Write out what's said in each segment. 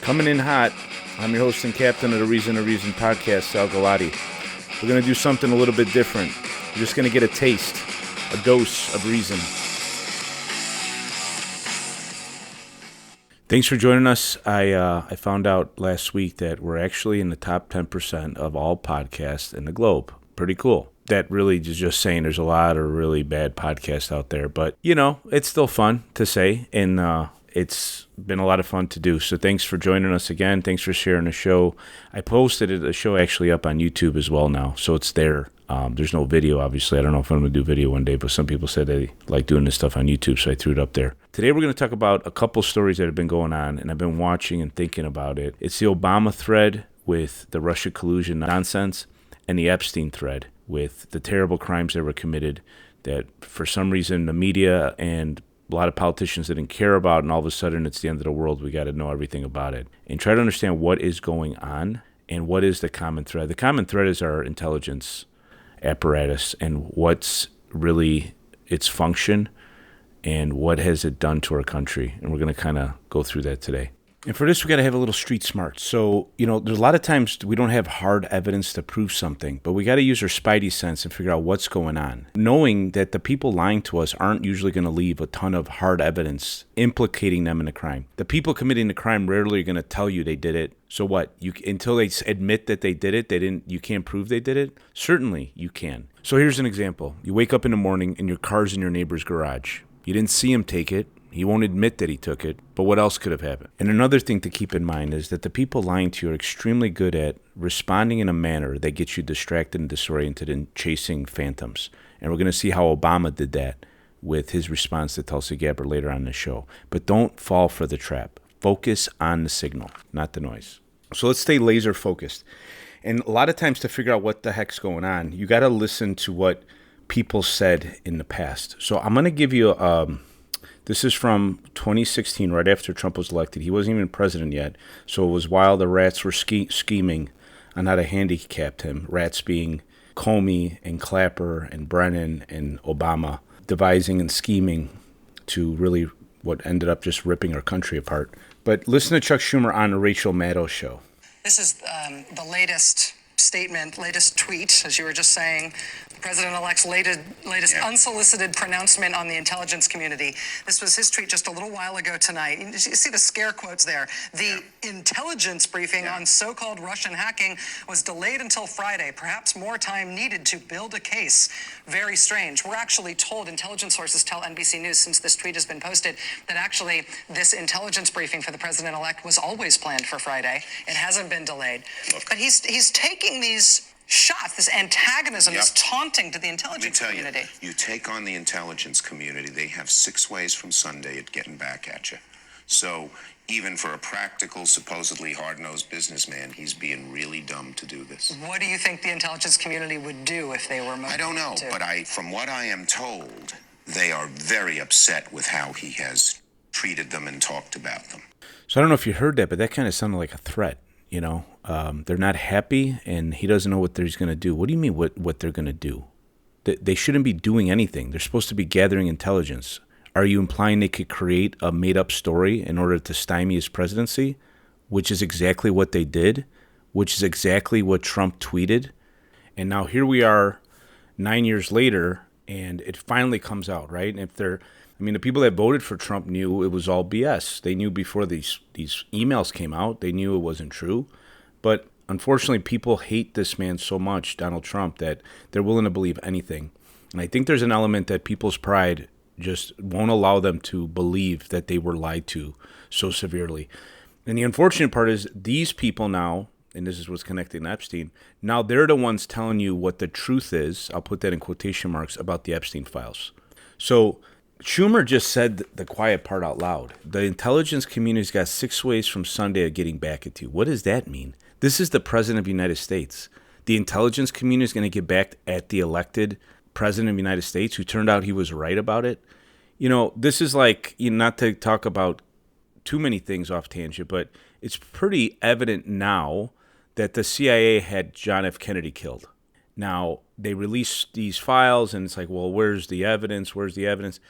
Coming in hot, I'm your host and captain of the Reason to Reason podcast, Sal Galati. We're going to do something a little bit different. You're just going to get a taste, a dose of reason. Thanks for joining us. I found out last week that we're actually in the top 10% of all podcasts in the globe. Pretty cool. That really is just saying there's a lot of really bad podcasts out there. But, you know, it's still fun to say, and it's been a lot of fun to do. So thanks for joining us again. Thanks for sharing the show. I posted the show actually up on YouTube as well now, so it's there. There's no video, obviously. I don't know if I'm going to do video one day, but some people said they like doing this stuff on YouTube, so I threw it up there. Today we're going to talk about a couple stories that have been going on, and I've been watching and thinking about it. It's the Obama thread with the Russia Collusion nonsense and the Epstein thread with the terrible crimes that were committed that for some reason the media and a lot of politicians didn't care about, and all of a sudden it's the end of the world. We got to know everything about it and try to understand what is going on and what is the common thread. The common thread is our intelligence apparatus and what's really its function and what has it done to our country. And we're going to kind of go through that today. And for this, we got to have a little street smart. So, you know, there's a lot of times we don't have hard evidence to prove something, but we got to use our spidey sense and figure out what's going on. Knowing that the people lying to us aren't usually going to leave a ton of hard evidence implicating them in a crime. The people committing the crime rarely are going to tell you they did it. So what? Until they admit that they did it, you can't prove they did it? Certainly you can. So here's an example. You wake up in the morning and your car's in your neighbor's garage. You didn't see him take it. He won't admit that he took it, but what else could have happened? And another thing to keep in mind is that the people lying to you are extremely good at responding in a manner that gets you distracted and disoriented and chasing phantoms. And we're going to see how Obama did that with his response to Tulsi Gabbard later on in the show. But don't fall for the trap. Focus on the signal, not the noise. So let's stay laser focused. And a lot of times to figure out what the heck's going on, you got to listen to what people said in the past. So I'm going to give you this is from 2016, right after Trump was elected. He wasn't even president yet, so it was while the rats were scheming on how to handicap him, rats being Comey and Clapper and Brennan and Obama, devising and scheming to really what ended up just ripping our country apart. But listen to Chuck Schumer on the Rachel Maddow show. This is the latest statement, latest tweet, as you were just saying, the president-elect's latest unsolicited pronouncement on the intelligence community. This was his tweet just a little while ago tonight. You see the scare quotes there. The intelligence briefing on so-called Russian hacking was delayed until Friday. Perhaps more time needed to build a case. Very strange. We're actually told, intelligence sources tell NBC News since this tweet has been posted, that actually this intelligence briefing for the president-elect was always planned for Friday. It hasn't been delayed. But he's taking these shots, this antagonism, this taunting to the intelligence community. You take on the intelligence community, they have 6 ways from Sunday at getting back at you. So even for a practical, supposedly hard-nosed businessman, he's being really dumb to do this. What do you think the intelligence community would do if they were motivated? I don't know, but from what I am told, they are very upset with how he has treated them and talked about them. So I don't know if you heard that, but that kind of sounded like a threat. You know, they're not happy, and he doesn't know what he's going to do. What do you mean what they're going to do? They shouldn't be doing anything. They're supposed to be gathering intelligence. Are you implying they could create a made-up story in order to stymie his presidency, which is exactly what they did, which is exactly what Trump tweeted? And now here we are 9 years later, and it finally comes out, right? And the people that voted for Trump knew it was all BS. They knew before these emails came out. They knew it wasn't true. But unfortunately, people hate this man so much, Donald Trump, that they're willing to believe anything. And I think there's an element that people's pride just won't allow them to believe that they were lied to so severely. And the unfortunate part is these people now, and this is what's connecting to Epstein, now they're the ones telling you what the truth is, I'll put that in quotation marks, about the Epstein files. So Schumer just said the quiet part out loud. The intelligence community's got 6 ways from Sunday of getting back at you. What does that mean? This is the president of the United States. The intelligence community is going to get back at the elected president of the United States who turned out he was right about it. You know, this is like, not to talk about too many things off tangent, but it's pretty evident now that the CIA had John F. Kennedy killed. Now, they released these files, and it's like, well, where's the evidence? Where's the evidence?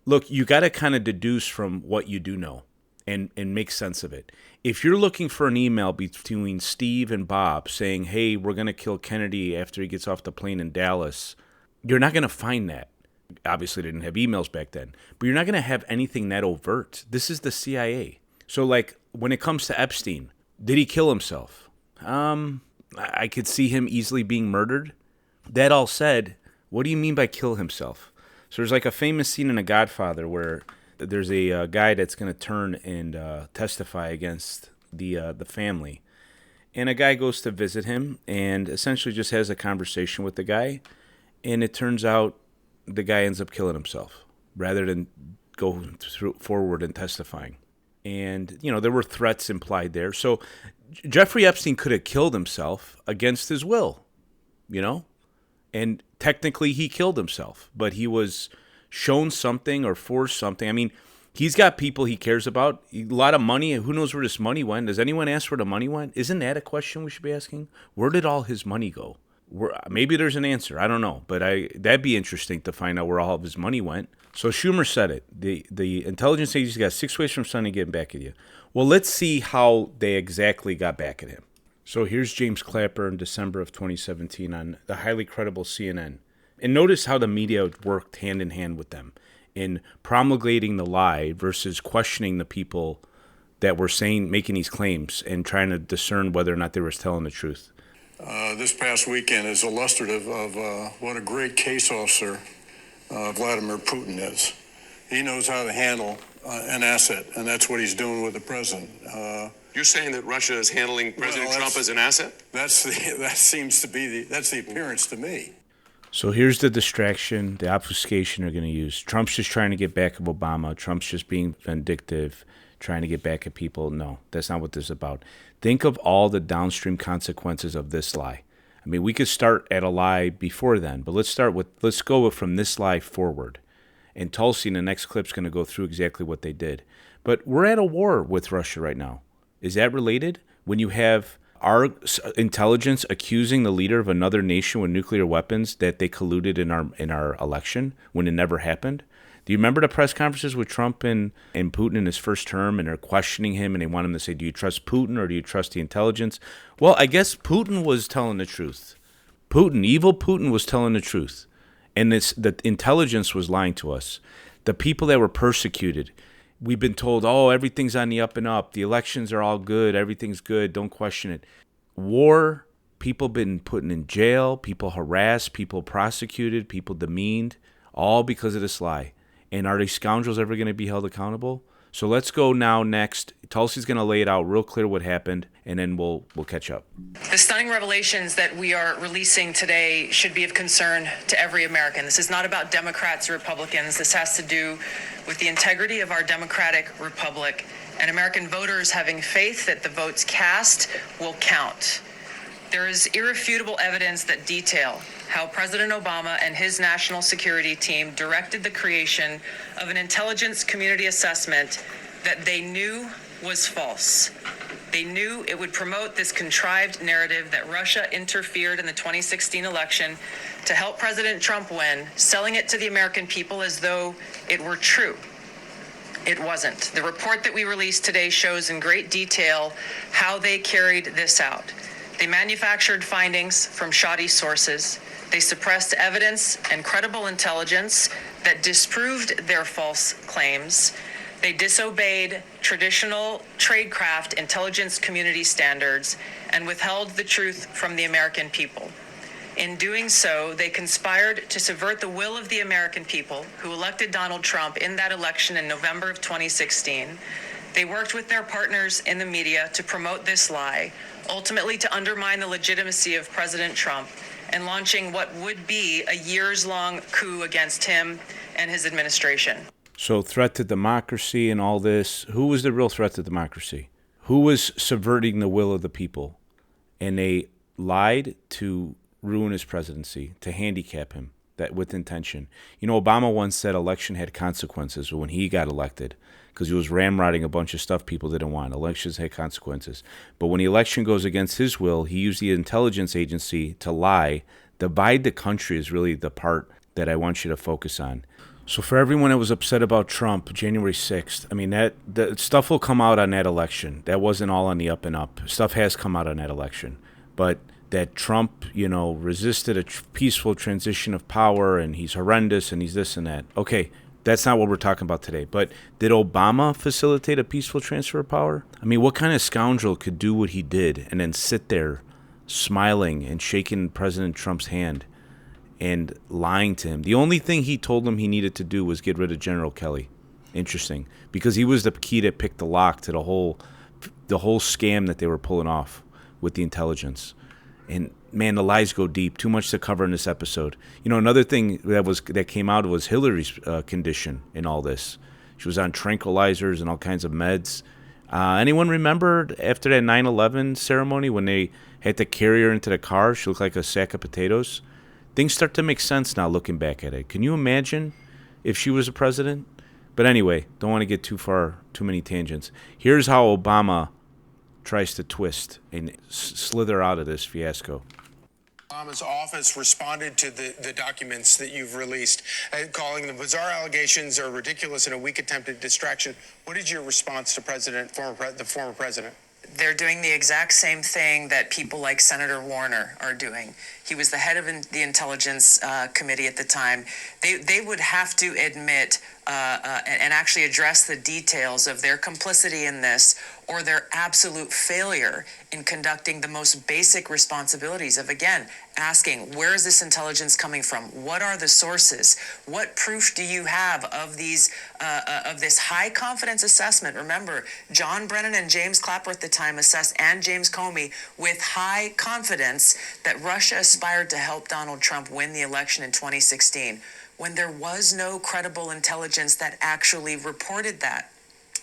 Look, you got to kind of deduce from what you do know. and make sense of it. If you're looking for an email between Steve and Bob saying, hey, we're going to kill Kennedy after he gets off the plane in Dallas, you're not going to find that. Obviously, they didn't have emails back then, but you're not going to have anything that overt. This is the CIA. So, like, when it comes to Epstein, did he kill himself? I could see him easily being murdered. That all said, what do you mean by kill himself? So there's like a famous scene in A Godfather where there's a guy that's going to turn and testify against the family. And a guy goes to visit him and essentially just has a conversation with the guy. And it turns out the guy ends up killing himself rather than go forward and testifying. And, you know, there were threats implied there. So Jeffrey Epstein could have killed himself against his will, you know? And technically he killed himself, but he was shown something or forced something. I mean, he's got people he cares about, a lot of money. Who knows where this money went? Does anyone ask where the money went? Isn't that a question we should be asking? Where did all his money go? Maybe there's an answer. I don't know. But that'd be interesting to find out where all of his money went. So Schumer said it. The intelligence agency got 6 ways from Sunday getting back at you. Well, let's see how they exactly got back at him. So here's James Clapper in December of 2017 on the highly credible CNN. And notice how the media worked hand in hand with them in promulgating the lie versus questioning the people that were making these claims and trying to discern whether or not they were telling the truth. This past weekend is illustrative of what a great case officer Vladimir Putin is. He knows how to handle an asset, and that's what he's doing with the president. You're saying that Russia is handling President Trump as an asset? That seems to be that's the appearance to me. So here's the distraction, the obfuscation they're going to use. Trump's just trying to get back at Obama. Trump's just being vindictive, trying to get back at people. No, that's not what this is about. Think of all the downstream consequences of this lie. I mean, we could start at a lie before then, but let's go from this lie forward. And Tulsi in the next clip is going to go through exactly what they did. But we're at a war with Russia right now. Is that related? When you have our intelligence accusing the leader of another nation with nuclear weapons that they colluded in our election when it never happened? Do you remember the press conferences with Trump and Putin in his first term, and they're questioning him, and they want him to say, do you trust Putin or do you trust the intelligence? Well, I guess Putin was telling the truth. Evil Putin was telling the truth. And the intelligence was lying to us. The people that were persecuted, we've been told, oh, everything's on the up and up. The elections are all good. Everything's good. Don't question it. War, people been put in jail, people harassed, people prosecuted, people demeaned, all because of this lie. And are these scoundrels ever going to be held accountable? So let's go now next. Tulsi's going to lay it out real clear what happened, and then we'll catch up. The stunning revelations that we are releasing today should be of concern to every American. This is not about Democrats or Republicans. This has to do with the integrity of our democratic republic and American voters having faith that the votes cast will count. There is irrefutable evidence that detail how President Obama and his national security team directed the creation of an intelligence community assessment that they knew was false. They knew it would promote this contrived narrative that Russia interfered in the 2016 election to help President Trump win, selling it to the American people as though it were true. It wasn't. The report that we released today shows in great detail how they carried this out. They manufactured findings from shoddy sources. They suppressed evidence and credible intelligence that disproved their false claims. They disobeyed traditional tradecraft intelligence community standards and withheld the truth from the American people. In doing so, they conspired to subvert the will of the American people who elected Donald Trump in that election in November of 2016. They worked with their partners in the media to promote this lie, ultimately to undermine the legitimacy of President Trump and launching what would be a years-long coup against him and his administration. So threat to democracy and all this, who was the real threat to democracy? Who was subverting the will of the people? And they lied to ruin his presidency, to handicap him, that with intention. You know, Obama once said election had consequences when he got elected because he was ramrodding a bunch of stuff people didn't want. Elections had consequences. But when the election goes against his will, he used the intelligence agency to lie. Divide the country is really the part that I want you to focus on. So for everyone that was upset about Trump, January 6th, I mean, the stuff will come out on that election. That wasn't all on the up and up. Stuff has come out on that election. But that Trump, resisted a peaceful transition of power, and he's horrendous, and he's this and that. Okay, that's not what we're talking about today. But did Obama facilitate a peaceful transfer of power? I mean, what kind of scoundrel could do what he did and then sit there smiling and shaking President Trump's hand and lying to him? The only thing he told him he needed to do was get rid of General Kelly. Interesting, because he was the key that picked the lock to the whole scam that they were pulling off with the intelligence. And man, the lies go deep. Too much to cover in this episode. Another thing that came out was Hillary's condition in all this. She was on tranquilizers and all kinds of meds. Anyone remember after that 9/11 ceremony when they had to carry her into the car? She looked like a sack of potatoes. Things start to make sense now looking back at it. Can you imagine if she was a president? But anyway, don't want to get too many tangents. Here's how Obama tries to twist and slither out of this fiasco. Obama's office responded to the documents that you've released, calling them bizarre allegations or ridiculous and a weak attempt at distraction. What is your response to the former president? They're doing the exact same thing that people like Senator Warner are doing. He was the head of the Intelligence Committee at the time. They would have to admit and actually address the details of their complicity in this, or their absolute failure in conducting the most basic responsibilities of, again, asking, where is this intelligence coming from? What are the sources? What proof do you have of these of this high confidence assessment? Remember, John Brennan and James Clapper at the time assessed, and James Comey, with high confidence that Russia aspired to help Donald Trump win the election in 2016, when there was no credible intelligence that actually reported that.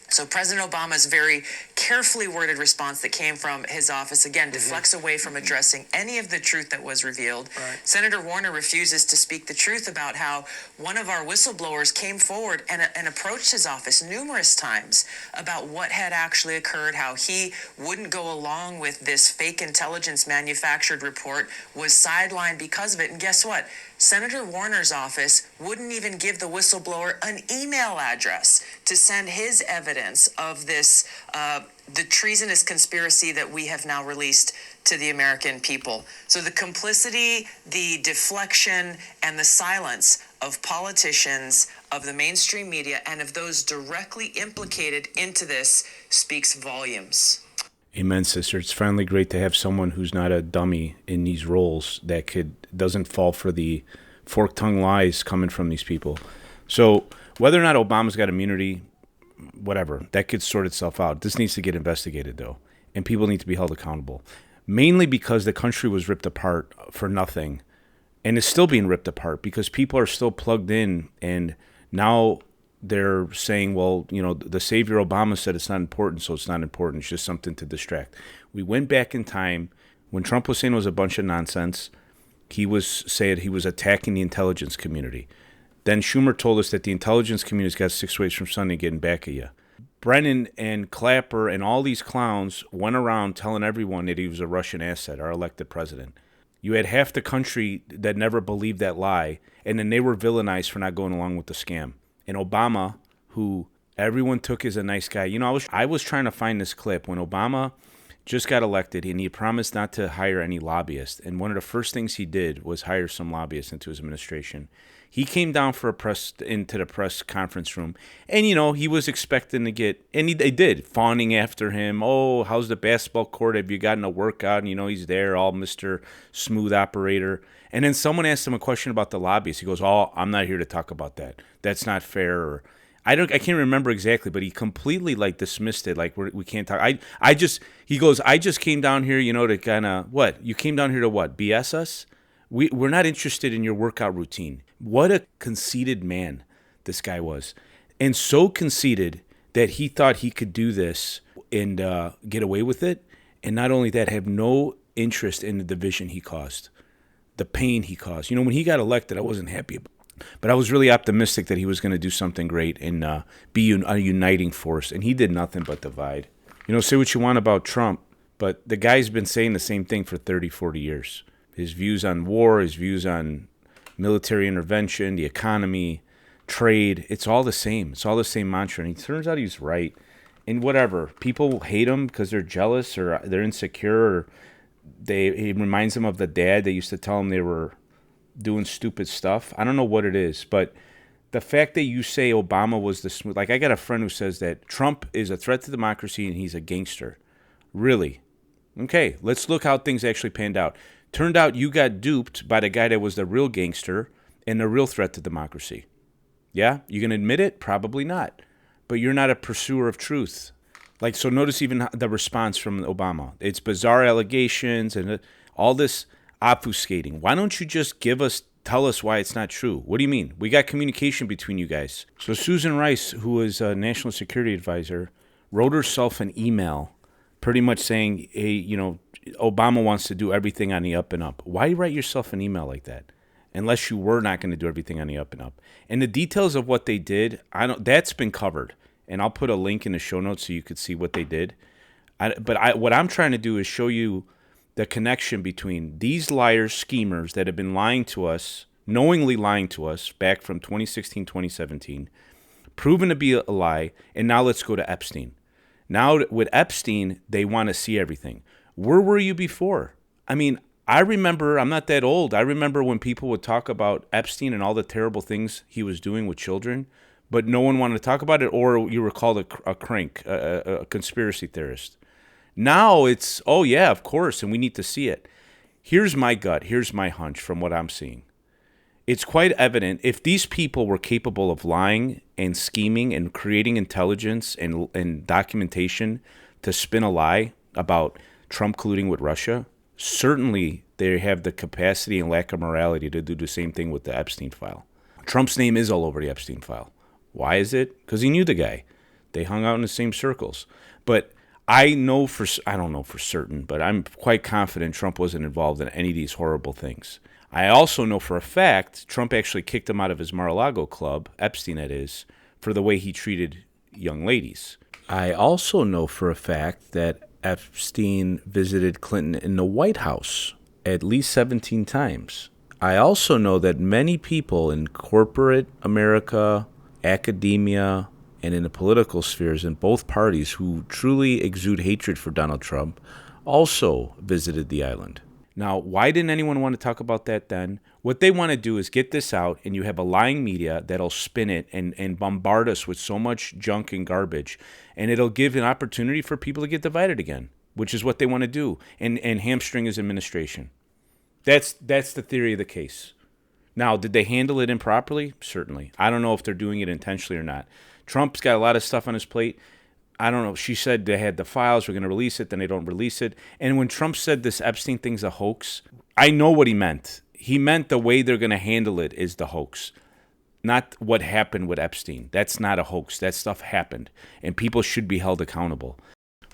So President Obama's very carefully worded response that came from his office, again, deflects away from addressing any of the truth that was revealed. Right. Senator Warner refuses to speak the truth about how one of our whistleblowers came forward and approached his office numerous times about what had actually occurred, how he wouldn't go along with this fake intelligence manufactured report, was sidelined because of it. And guess what? Senator Warner's office wouldn't even give the whistleblower an email address to send his evidence of this, the treasonous conspiracy that we have now released to the American people. So the complicity, the deflection, and the silence of politicians, of the mainstream media, and of those directly implicated into this speaks volumes. Amen, sister. It's finally great to have someone who's not a dummy in these roles that doesn't fall for the fork-tongued lies coming from these people. So whether or not Obama's got immunity, whatever, that could sort itself out. This needs to get investigated, though, and people need to be held accountable, mainly because the country was ripped apart for nothing, and is still being ripped apart because people are still plugged in, and now they're saying, well, the savior Obama said it's not important, so it's not important. It's just something to distract. We went back in time when Trump was saying it was a bunch of nonsense. He was saying he was attacking the intelligence community. Then Schumer told us that the intelligence community's got 6 ways from Sunday getting back at you. Brennan and Clapper and all these clowns went around telling everyone that he was a Russian asset, our elected president. You had half the country that never believed that lie, and then they were villainized for not going along with the scam. And Obama, who everyone took as a nice guy. I was trying to find this clip when Obama just got elected, and he promised not to hire any lobbyists. And one of the first things he did was hire some lobbyists into his administration. He came down into the press conference room, and he was expecting to get, and they did, fawning after him. Oh, how's the basketball court? Have you gotten a workout? And he's there, all Mr. Smooth Operator. And then someone asked him a question about the lobbyists. He goes, "Oh, I'm not here to talk about that. That's not fair." Or I can't remember exactly, but he completely dismissed it. We can't talk. He goes, "I just came down here, to kind of what? You came down here to what? BS us? We're not interested in your workout routine." What a conceited man this guy was. And so conceited that he thought he could do this and get away with it. And not only that, have no interest in the division he caused, the pain he caused. When he got elected, I wasn't happy about it. But I was really optimistic that he was going to do something great and be a uniting force. And he did nothing but divide. Say what you want about Trump, but the guy's been saying the same thing for 30, 40 years. His views on war, his views on military intervention, the economy, trade. It's all the same. It's all the same mantra. And it turns out he's right. And whatever, people hate him because they're jealous or they're insecure. Or it reminds them of the dad that used to tell them they were doing stupid stuff. I don't know what it is, but the fact that you say Obama was the smooth, like I got a friend who says that Trump is a threat to democracy and he's a gangster. Really? Okay, let's look how things actually panned out. Turned out you got duped by the guy that was the real gangster and the real threat to democracy. Yeah? You can admit it? Probably not. But you're not a pursuer of truth. Like, so notice even the response from Obama. It's bizarre allegations and all this obfuscating. Why don't you just tell us why it's not true? What do you mean? We got communication between you guys. So Susan Rice, who is a national security advisor, wrote herself an email pretty much saying, hey, Obama wants to do everything on the up and up. Why write yourself an email like that? Unless you were not going to do everything on the up and up. And the details of what they did, that's been covered. And I'll put a link in the show notes so you could see what they did. What I'm trying to do is show you the connection between these liars, schemers that have been lying to us, knowingly lying to us back from 2016, 2017, proven to be a lie, and now let's go to Epstein. Now with Epstein, they want to see everything. Where were you before? I mean, I remember, I'm not that old. I remember when people would talk about Epstein and all the terrible things he was doing with children, but no one wanted to talk about it, or you were called a crank, a conspiracy theorist. Now it's, oh yeah, of course, and we need to see it. Here's my gut. Here's my hunch from what I'm seeing. It's quite evident if these people were capable of lying and scheming and creating intelligence and documentation to spin a lie about Trump colluding with Russia, certainly they have the capacity and lack of morality to do the same thing with the Epstein file. Trump's name is all over the Epstein file. Why is it? Because he knew the guy. They hung out in the same circles. But I don't know for certain, but I'm quite confident Trump wasn't involved in any of these horrible things. I also know for a fact Trump actually kicked him out of his Mar-a-Lago club, Epstein that is, for the way he treated young ladies. I also know for a fact that Epstein visited Clinton in the White House at least 17 times. I also know that many people in corporate America, academia, and in the political spheres in both parties who truly exude hatred for Donald Trump also visited the island. Now, why didn't anyone want to talk about that then? What they want to do is get this out, and you have a lying media that'll spin it and bombard us with so much junk and garbage, and it'll give an opportunity for people to get divided again, which is what they want to do, and hamstring his administration. That's the theory of the case. Now, did they handle it improperly? Certainly. I don't know if they're doing it intentionally or not. Trump's got a lot of stuff on his plate. I don't know. She said they had the files, we're going to release it, then they don't release it. And when Trump said this Epstein thing's a hoax, I know what he meant. He meant the way they're going to handle it is the hoax, not what happened with Epstein. That's not a hoax. That stuff happened, and people should be held accountable.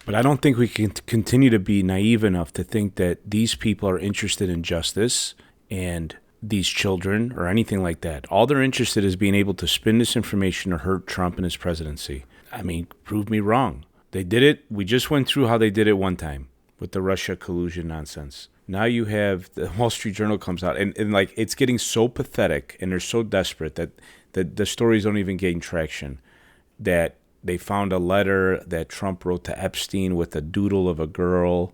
But I don't think we can continue to be naive enough to think that these people are interested in justice and these children or anything like that. All they're interested is being able to spin this information to hurt Trump and his presidency. I mean, prove me wrong. They did it. We just went through how they did it one time with the Russia collusion nonsense. Now you have the Wall Street Journal comes out and like it's getting so pathetic and they're so desperate that the stories don't even gain traction, that they found a letter that Trump wrote to Epstein with a doodle of a girl.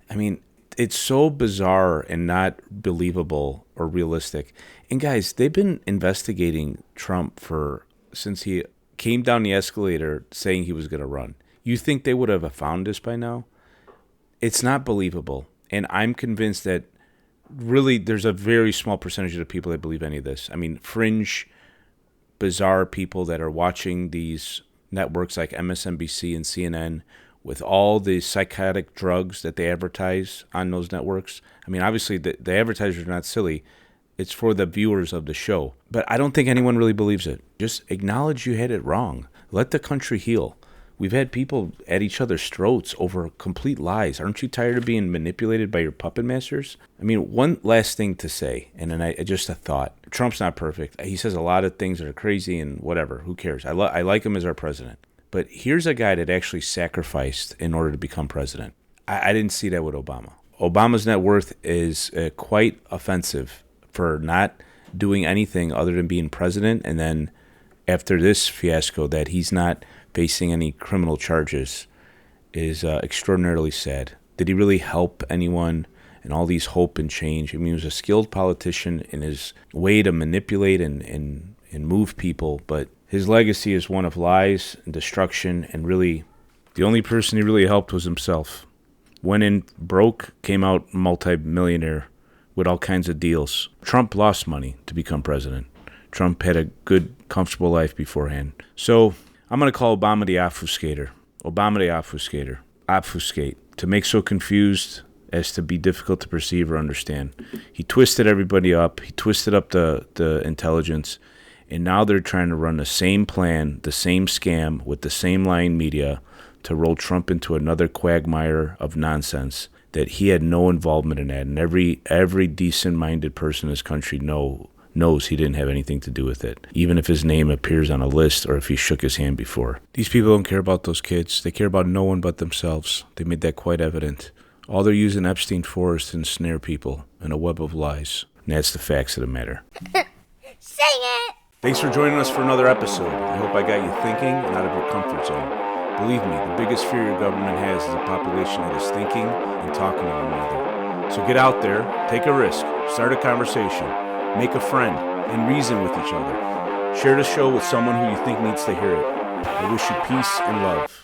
I mean, it's so bizarre and not believable or realistic. And guys, they've been investigating Trump since he came down the escalator saying he was going to run. You think they would have found this by now? It's not believable. And I'm convinced that really there's a very small percentage of the people that believe any of this. I mean, fringe, bizarre people that are watching these networks like MSNBC and CNN with all the psychotic drugs that they advertise on those networks. I mean, obviously the advertisers are not silly. It's for the viewers of the show. But I don't think anyone really believes it. Just acknowledge you had it wrong. Let the country heal. We've had people at each other's throats over complete lies. Aren't you tired of being manipulated by your puppet masters? I mean, one last thing to say, and then just a thought. Trump's not perfect. He says a lot of things that are crazy and whatever. Who cares? I like him as our president. But here's a guy that actually sacrificed in order to become president. I didn't see that with Obama. Obama's net worth is quite offensive for not doing anything other than being president and then after this fiasco that he's not facing any criminal charges is extraordinarily sad. Did he really help anyone and all these hope and change? I mean, he was a skilled politician in his way to manipulate and move people, but his legacy is one of lies and destruction, and really the only person he really helped was himself. Went in broke, came out multi-millionaire with all kinds of deals. Trump lost money to become president. Trump had a good, comfortable life beforehand. So I'm going to call Obama the obfuscator. Obama the obfuscator. Obfuscate. To make so confused as to be difficult to perceive or understand. He twisted everybody up. He twisted up the intelligence. And now they're trying to run the same plan, the same scam with the same lying media to roll Trump into another quagmire of nonsense that he had no involvement in that. And every decent-minded person in this country knows he didn't have anything to do with it, even if his name appears on a list or if he shook his hand before. These people don't care about those kids. They care about no one but themselves. They made that quite evident. All they're using Epstein for is to ensnare people in a web of lies. And that's the facts of the matter. Sing it! Thanks for joining us for another episode. I hope I got you thinking and out of your comfort zone. Believe me, the biggest fear your government has is a population that is thinking and talking to one another. So get out there, take a risk, start a conversation, make a friend, and reason with each other. Share the show with someone who you think needs to hear it. I wish you peace and love.